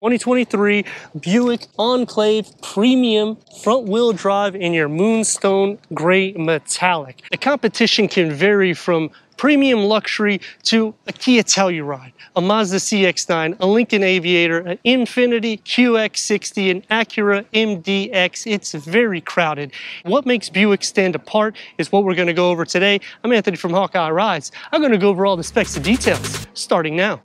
2023 Buick Enclave Premium front-wheel drive in your Moonstone Gray Metallic. The competition can vary from premium luxury to a Kia Telluride, a Mazda CX-9, a Lincoln Aviator, an Infiniti QX60, an Acura MDX. It's very crowded. What makes Buick stand apart is what we're going to go over today. I'm Anthony from Hawkeye Rides. I'm going to go over all the specs and details, starting now.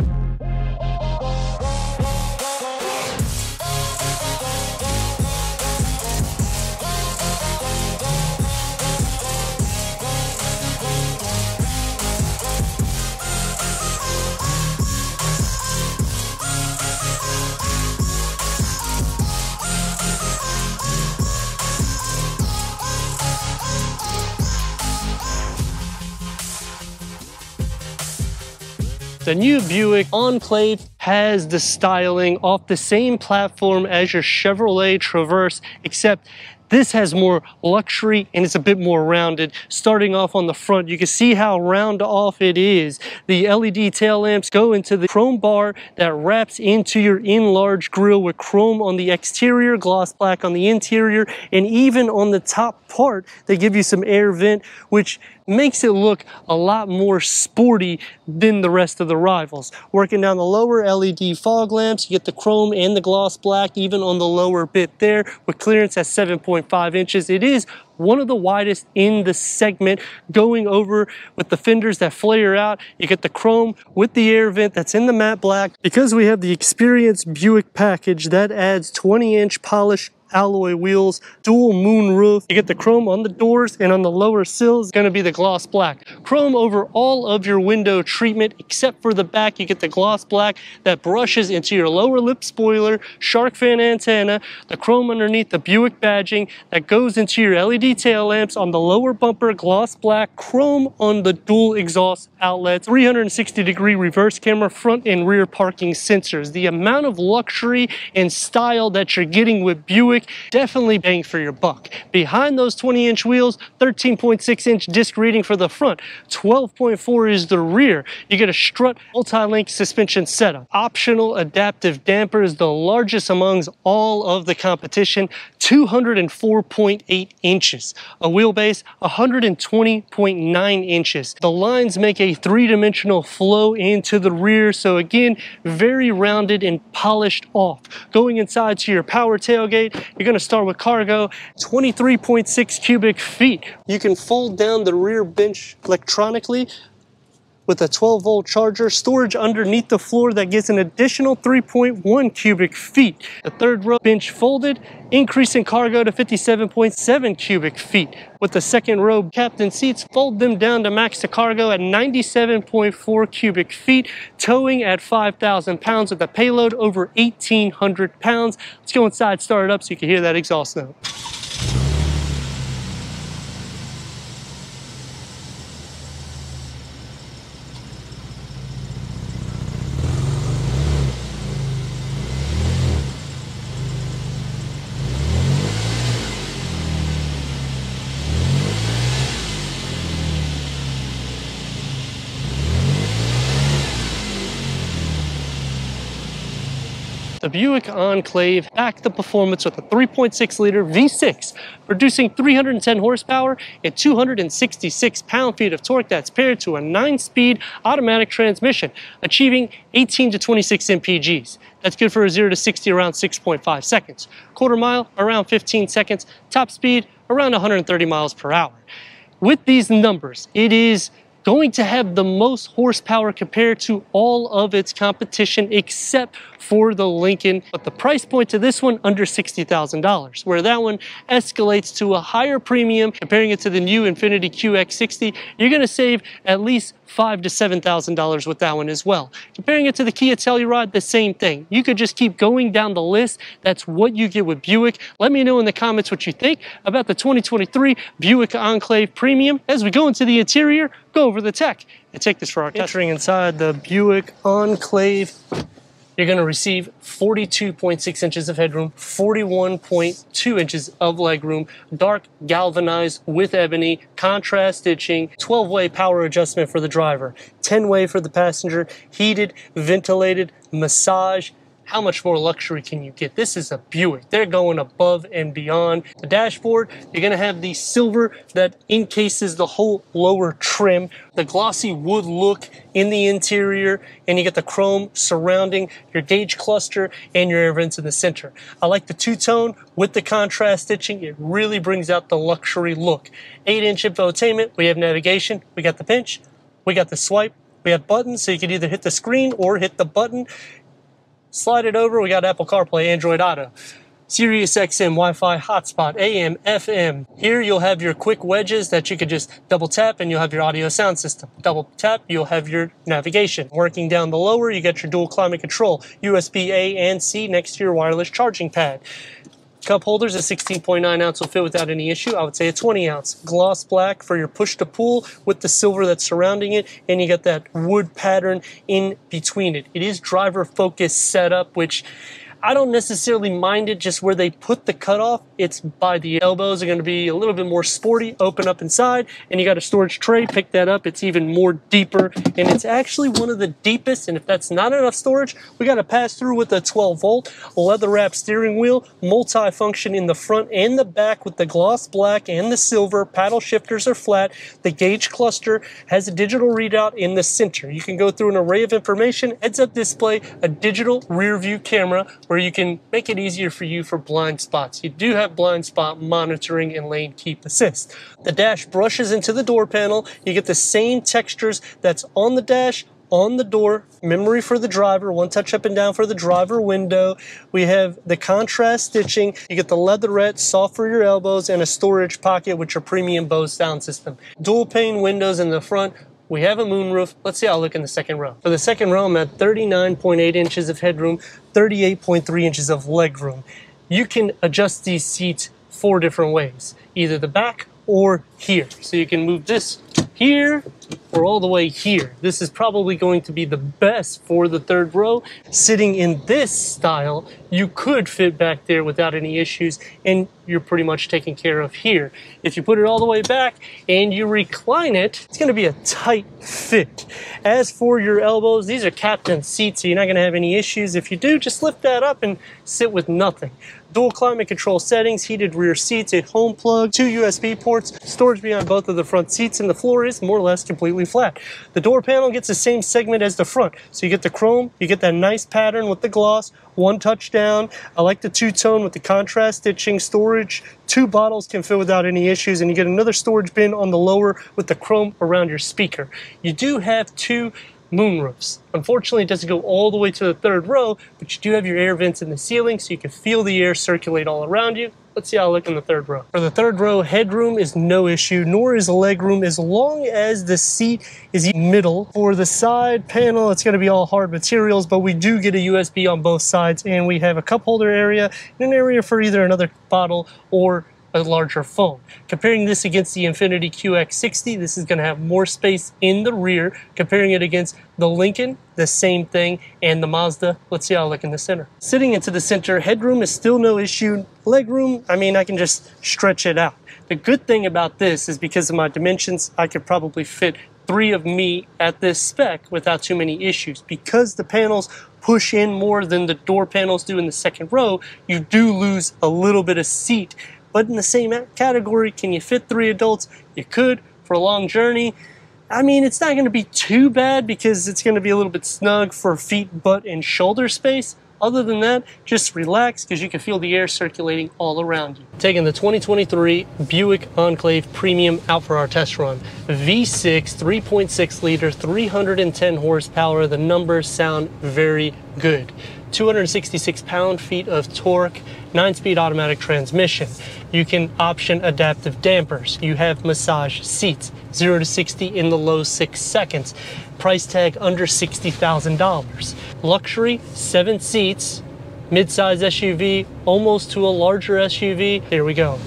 The new Buick Enclave has the styling off the same platform as your Chevrolet Traverse, except this has more luxury and it's a bit more rounded. Starting off on the front, you can see how round off it is. The LED tail lamps go into the chrome bar that wraps into your enlarged grille with chrome on the exterior, gloss black on the interior, and even on the top part, they give you some air vent, which makes it look a lot more sporty than the rest of the rivals. Working down the lower, LED fog lamps, you get the chrome and the gloss black even on the lower bit there with clearance at 7.5 inches. It is one of the widest in the segment, going over with the fenders that flare out. You get the chrome with the air vent that's in the matte black. Because we have the Experience Buick package, that adds 20-inch polished alloy wheels, dual moon roof. You get the chrome on the doors, and on the lower sills, going to be the gloss black. Chrome over all of your window treatment, except for the back. You get the gloss black that brushes into your lower lip spoiler, shark fin antenna, the chrome underneath the Buick badging that goes into your LED tail lamps on the lower bumper, gloss black, chrome on the dual exhaust outlets, 360-degree reverse camera, front and rear parking sensors. The amount of luxury and style that you're getting with Buick, definitely bang for your buck. Behind those 20-inch wheels, 13.6-inch disc reading for the front, 12.4 is the rear. You get a strut multi-link suspension setup. Optional adaptive dampers, the largest amongst all of the competition, 204.8 inches. A wheelbase, 120.9 inches. The lines make a three-dimensional flow into the rear, so again, very rounded and polished off. Going inside to your power tailgate, you're going to start with cargo, 23.6 cubic feet. You can fold down the rear bench electronically with a 12-volt charger, storage underneath the floor that gets an additional 3.1 cubic feet. The third row bench folded, increasing cargo to 57.7 cubic feet. With the second row captain seats, fold them down to max the cargo at 97.4 cubic feet, towing at 5,000 pounds with a payload over 1,800 pounds. Let's go inside, start it up so you can hear that exhaust note. The Buick Enclave backed the performance with a 3.6-liter V6, producing 310 horsepower and 266 pound-feet of torque that's paired to a 9-speed automatic transmission, achieving 18 to 26 mpgs. That's good for a 0 to 60 around 6.5 seconds. Quarter mile, around 15 seconds. Top speed, around 130 miles per hour. With these numbers, it is going to have the most horsepower compared to all of its competition except for the Lincoln, but the price point to this one under $60,000, where that one escalates to a higher premium. Comparing it to the new Infiniti QX60, you're going to save at least $5,000 to $7,000 with that one as well. Comparing it to the Kia Telluride, the same thing. You could just keep going down the list. That's what you get with Buick. Let me know in the comments what you think about the 2023 Buick Enclave Premium. As we go into the interior, go over the tech and take this for our test. Entering inside the Buick Enclave, you're going to receive 42.6 inches of headroom, 41.2 inches of legroom, dark galvanized with ebony, contrast stitching, 12-way power adjustment for the driver, 10-way for the passenger, heated, ventilated, massage, how much more luxury can you get? This is a Buick. They're going above and beyond. The dashboard, you're gonna have the silver that encases the whole lower trim, the glossy wood look in the interior, and you get the chrome surrounding your gauge cluster and your air vents in the center. I like the two-tone with the contrast stitching. It really brings out the luxury look. 8-inch infotainment, we have navigation, we got the pinch, we got the swipe, we have buttons, so you can either hit the screen or hit the button. Slide it over, we got Apple CarPlay, Android Auto, Sirius XM, Wi-Fi, hotspot, AM, FM. Here you'll have your quick wedges that you could just double tap and you'll have your audio sound system. Double tap, you'll have your navigation. Working down the lower, you got your dual climate control, USB A and C next to your wireless charging pad. Cup holders, a 16.9 ounce will fit without any issue. I would say a 20 ounce. Gloss black for your push to pull with the silver that's surrounding it, and you got that wood pattern in between it. It is driver focused setup, which I don't necessarily mind it just where they put the cutoff. It's by the elbows are going to be a little bit more sporty, open up inside, and you got a storage tray, pick that up. It's even more deeper, and it's actually one of the deepest, and if that's not enough storage, we got to pass through with a 12-volt leather wrap steering wheel, multi-function in the front and the back with the gloss black and the silver. Paddle shifters are flat. The gauge cluster has a digital readout in the center. You can go through an array of information, heads-up display, a digital rear view camera, where you can make it easier for you for blind spots. You do have blind spot monitoring and lane keep assist. The dash brushes into the door panel. You get the same textures that's on the dash, on the door, memory for the driver, one touch up and down for the driver window. We have the contrast stitching. You get the leatherette, soft for your elbows, and a storage pocket with your premium Bose sound system. Dual pane windows in the front. We have a moonroof. Let's see how I look in the second row. For the second row, I'm at 39.8 inches of headroom, 38.3 inches of legroom. You can adjust these seats 4 different ways, either the back or here. So you can move this here or all the way here. This is probably going to be the best for the third row. Sitting in this style, you could fit back there without any issues, and you're pretty much taken care of here. If you put it all the way back and you recline it, it's gonna be a tight fit. As for your elbows, these are captain seats, so you're not gonna have any issues. If you do, just lift that up and sit with nothing. Dual climate control settings, heated rear seats, a home plug, 2 USB ports, storage behind both of the front seats, and the floor is more or less completely flat. The door panel gets the same segment as the front. So you get the chrome, you get that nice pattern with the gloss, one touch down. I like the two-tone with the contrast stitching. Storage, 2 bottles can fit without any issues, and you get another storage bin on the lower with the chrome around your speaker. You do have 2 moonroofs. Unfortunately, it doesn't go all the way to the third row, but you do have your air vents in the ceiling, so you can feel the air circulate all around you. Let's see how I look in the third row. For the third row, headroom is no issue, nor is legroom, as long as the seat is middle. For the side panel, it's going to be all hard materials, but we do get a USB on both sides, and we have a cup holder area and an area for either another bottle or a larger phone. Comparing this against the Infiniti QX60, this is going to have more space in the rear. Comparing it against the Lincoln, the same thing, and the Mazda, let's see how I look in the center. Sitting into the center, headroom is still no issue. Legroom, I mean, I can just stretch it out. The good thing about this is because of my dimensions, I could probably fit 3 of me at this spec without too many issues. Because the panels push in more than the door panels do in the second row, you do lose a little bit of seat. But in the same category, can you fit 3 adults? You could for a long journey. I mean, it's not going to be too bad because it's going to be a little bit snug for feet, butt, and shoulder space. Other than that, just relax because you can feel the air circulating all around you. Taking the 2023 Buick Enclave Premium out for our test run. V6, 3.6 liter, 310 horsepower. The numbers sound very good. 266 pound-feet of torque, 9-speed automatic transmission. You can option adaptive dampers. You have massage seats, 0 to 60 in the low 6 seconds. Price tag under $60,000. Luxury, 7 seats, mid-size SUV, almost to a larger SUV. Here we go.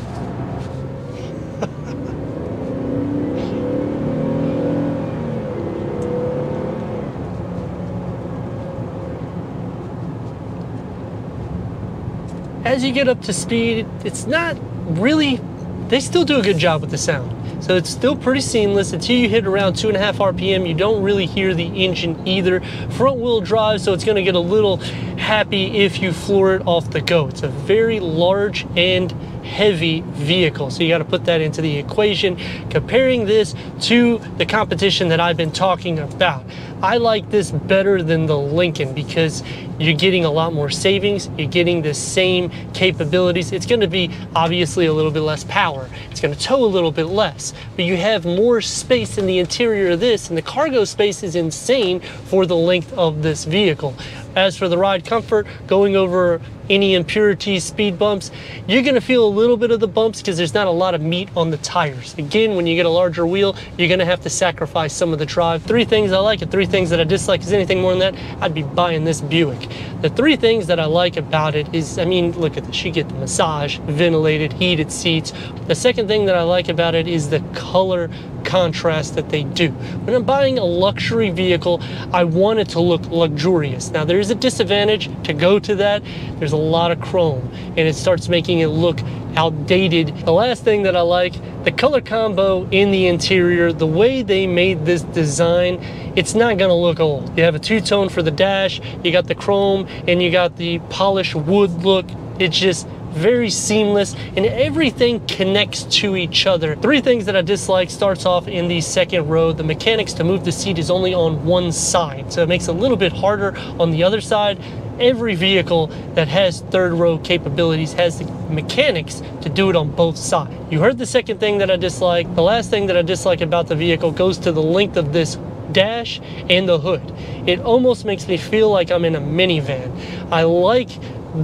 As you get up to speed, it's not really, they still do a good job with the sound. So it's still pretty seamless. Until you hit around 2.5 RPM, you don't really hear the engine either. Front wheel drive, so it's gonna get a little happy if you floor it off the go. It's a very large and heavy vehicle, so you got to put that into the equation. Comparing this to the competition that I've been talking about, I like this better than the Lincoln because you're getting a lot more savings, you're getting the same capabilities. It's going to be obviously a little bit less power, it's going to tow a little bit less, but you have more space in the interior of this, and the cargo space is insane for the length of this vehicle. As for the ride comfort, going over any impurities, speed bumps, you're gonna feel a little bit of the bumps because there's not a lot of meat on the tires. Again, when you get a larger wheel, you're gonna have to sacrifice some of the drive. 3 things I like and 3 things that I dislike. Is anything more than that, I'd be buying this Buick. The 3 things that I like about it is, I mean, look at this, you get the massage, ventilated, heated seats. The second thing that I like about it is the color contrast that they do. When I'm buying a luxury vehicle, I want it to look luxurious. Now there is a disadvantage to go to that. There's a lot of chrome and it starts making it look outdated. The last thing that I like, the color combo in the interior, the way they made this design, it's not gonna look old. You have a 2-tone for the dash, you got the chrome, and you got the polished wood look. It's just very seamless and everything connects to each other. 3 things that I dislike starts off in the second row. The mechanics to move the seat is only on one side, so it makes it a little bit harder on the other side. Every vehicle that has 3rd row capabilities has the mechanics to do it on both sides. You heard the second thing that I dislike. The last thing that I dislike about the vehicle goes to the length of this dash and the hood. It almost makes me feel like I'm in a minivan. I like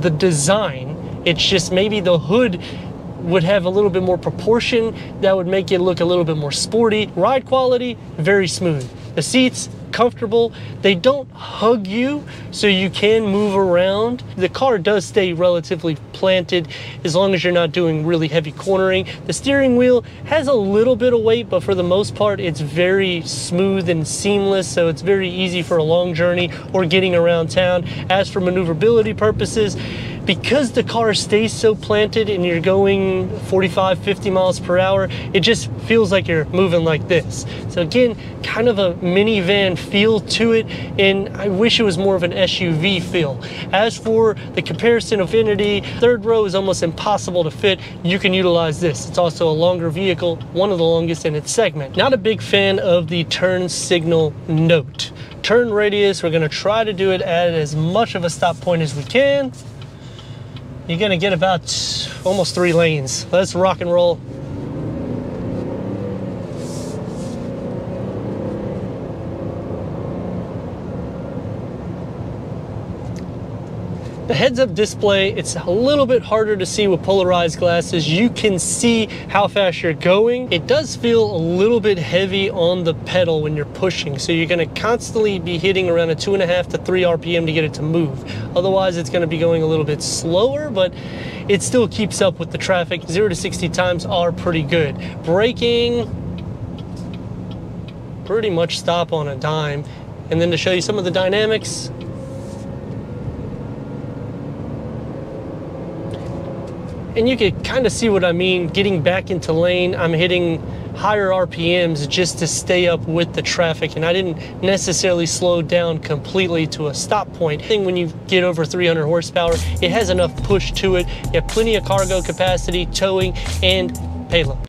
the design. It's just maybe the hood would have a little bit more proportion that would make it look a little bit more sporty. Ride quality, very smooth. The seats, comfortable. They don't hug you, so you can move around. The car does stay relatively planted as long as you're not doing really heavy cornering. The steering wheel has a little bit of weight, but for the most part, it's very smooth and seamless, so it's very easy for a long journey or getting around town. As for maneuverability purposes, because the car stays so planted and you're going 45, 50 miles per hour, it just feels like you're moving like this. So again, kind of a minivan feel to it, and I wish it was more of an SUV feel. As for the comparison of Infiniti, 3rd row is almost impossible to fit. You can utilize this. It's also a longer vehicle, one of the longest in its segment. Not a big fan of the turn signal note. Turn radius, we're gonna try to do it at as much of a stop point as we can. You're gonna get about almost 3 lanes. Let's rock and roll. The heads-up display, it's a little bit harder to see with polarized glasses. You can see how fast you're going. It does feel a little bit heavy on the pedal when you're pushing, so you're gonna constantly be hitting around a 2.5 to 3 RPM to get it to move. Otherwise, it's gonna be going a little bit slower, but it still keeps up with the traffic. 0 to 60 times are pretty good. Braking, pretty much stop on a dime. And then to show you some of the dynamics, and you can kind of see what I mean. Getting back into lane, I'm hitting higher RPMs just to stay up with the traffic, and I didn't necessarily slow down completely to a stop point. When you get over 300 horsepower, it has enough push to it. You have plenty of cargo capacity, towing, and payload.